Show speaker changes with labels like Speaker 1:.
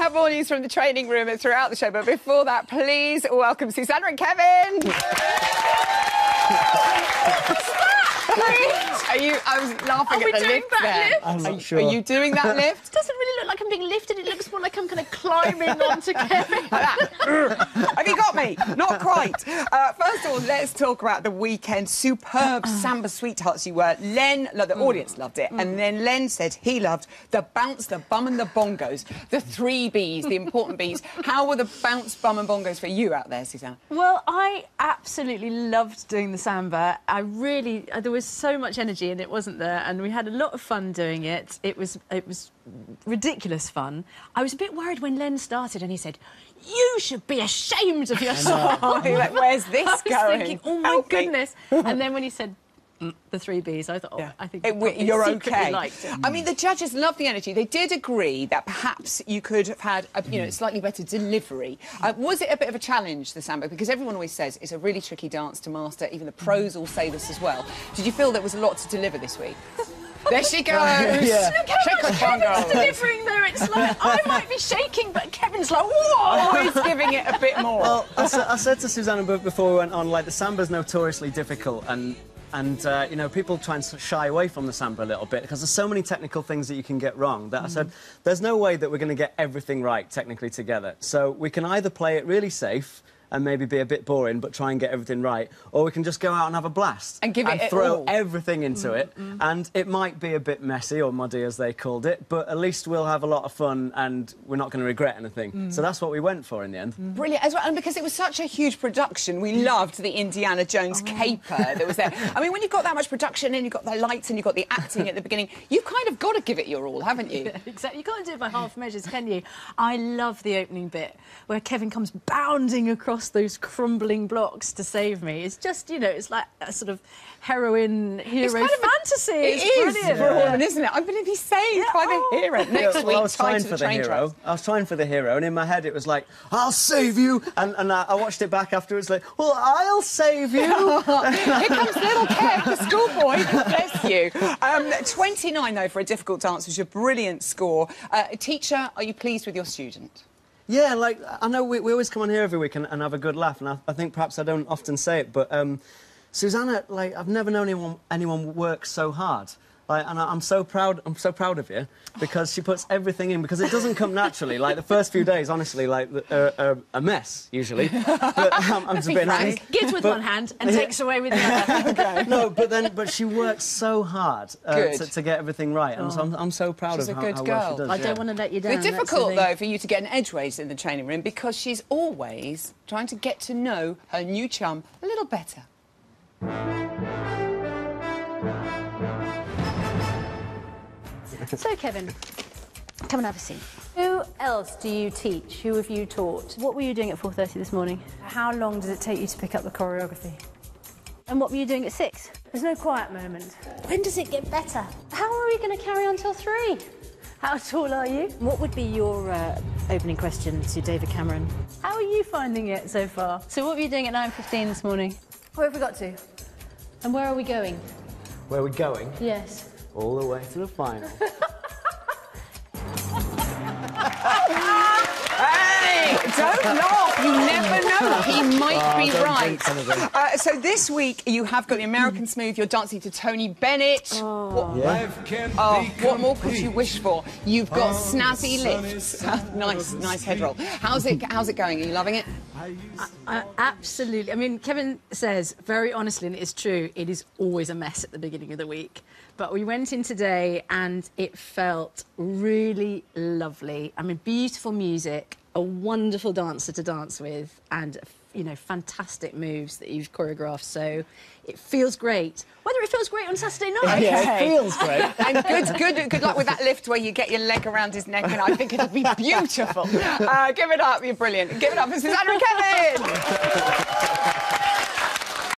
Speaker 1: have more news from the training room and throughout the show, but before that, please welcome Susanna and Kevin. I was laughing at the lift there.
Speaker 2: I'm not sure.
Speaker 1: Are you doing that lift?
Speaker 3: It doesn't really look like I'm being lifted. It looks more like I'm kind of climbing onto Kevin.
Speaker 1: Like that. Have you got me? Not quite. First of all, let's talk about the weekend. Superb Samba sweethearts you were. Len, the audience loved it. And then Len said he loved the bounce, the bum and the bongos. The 3 Bs, the important Bs. How were the bounce, bum and bongos for you out there, Susanna?
Speaker 3: Well, I absolutely loved doing the samba. There was so much energy and it wasn't there, and we had a lot of fun doing it. It was ridiculous fun. I was a bit worried when Len started and he said, "You should be ashamed of yourself."
Speaker 1: Like, where's this
Speaker 3: I was
Speaker 1: going?
Speaker 3: thinking, oh my goodness. And then when he said the 3 Bs, I thought, oh, yeah. I think
Speaker 1: you're okay.
Speaker 3: Liked it.
Speaker 1: I mean, the judges loved the energy. They did agree that perhaps you could have had a slightly better delivery. Was it a bit of a challenge, the samba? Because everyone always says it's a really tricky dance to master. Even the pros all say this as well. Did you feel there was a lot to deliver this week? There she goes.
Speaker 3: Yeah. Look how much Kevin's delivering there. It's like, I might be shaking, but Kevin's like, whoa!
Speaker 1: He's giving it a bit more.
Speaker 2: Well, I said to Susanna before we went on, like, the samba's notoriously difficult, and you know, people try and shy away from the samba a little bit because there's so many technical things that you can get wrong that I said, there's no way that we're going to get everything right technically together. So we can either play it really safe and maybe be a bit boring but try and get everything right, or we can just go out and have a blast
Speaker 1: and
Speaker 2: throw everything into it. And it might be a bit messy or muddy, as they called it, but at least we'll have a lot of fun and we're not going to regret anything. So that's what we went for in the end.
Speaker 1: Brilliant as well, and because it was such a huge production, we loved the Indiana Jones caper that was there. I mean, when you've got that much production and you've got the lights and you've got the acting at the beginning, you've kind of got to give it your all, haven't you?
Speaker 3: Yeah, exactly. You can't do it by half measures, can you? I love the opening bit where Kevin comes bounding across those crumbling blocks to save me. It's just, you know, it's like a sort of heroine hero fantasy.
Speaker 1: It is
Speaker 3: brilliant.
Speaker 1: for a woman, isn't it? I'm going to be saved by the hero. Next week,
Speaker 2: I was trying for the hero. I was trying for the hero, and in my head it was like, "I'll save you," and I watched it back afterwards, like, "Well, I'll save you."
Speaker 1: Here comes little Kev, the schoolboy. Bless you. 29 though for a difficult dance was a brilliant score. Teacher, are you pleased with your student?
Speaker 2: Yeah, like, I know we always come on here every week and have a good laugh, and I think perhaps I don't often say it, but Susanna, like, I've never known anyone work so hard. Like, and I'm so proud of you, because she puts everything in, because it doesn't come naturally. Like, the first few days, honestly, like, are a mess, usually. But I'm just being honest.
Speaker 3: Gives with one hand and takes away with the other.
Speaker 1: Okay.
Speaker 2: No, but she works so hard to get everything right, and so I'm so proud of how well she does.
Speaker 3: I don't want to let you down.
Speaker 1: It's difficult, though, for you to get an edgeways in the training room, because she's always trying to get to know her new chum a little better.
Speaker 3: So, Kevin, come and have a seat. Who else do you teach? Who have you taught? What were you doing at 4:30 this morning?
Speaker 4: How long does it take you to pick up the choreography?
Speaker 3: And what were you doing at 6?
Speaker 4: There's no quiet moment.
Speaker 3: When does it get better? How are we going to carry on till 3?
Speaker 4: How tall are you?
Speaker 3: What would be your opening question to David Cameron?
Speaker 4: How are you finding it so far?
Speaker 3: So what were you doing at 9:15 this morning?
Speaker 4: Where have we got to?
Speaker 3: And where are we going?
Speaker 2: Where are we going?
Speaker 3: Yes.
Speaker 2: All the way to the final.
Speaker 1: Hey, don't laugh. You never know. He might be right. So this week you have got the American Smooth. You're dancing to Tony Bennett. What more could you wish for? You've got snazzy lifts. nice head roll. How's it going? Are you loving it?
Speaker 3: Absolutely. I mean, Kevin says very honestly, and it is true, it is always a mess at the beginning of the week. But we went in today and it felt really lovely. I mean, beautiful music, a wonderful dancer to dance with, and, you know, fantastic moves that you've choreographed. So it feels great. Whether it feels great on Saturday night.
Speaker 2: Yeah, it feels great.
Speaker 1: And good luck with that lift where you get your leg around his neck, and I think it'll be beautiful. Give it up, you're brilliant. Give it up for Susanna and Kevin.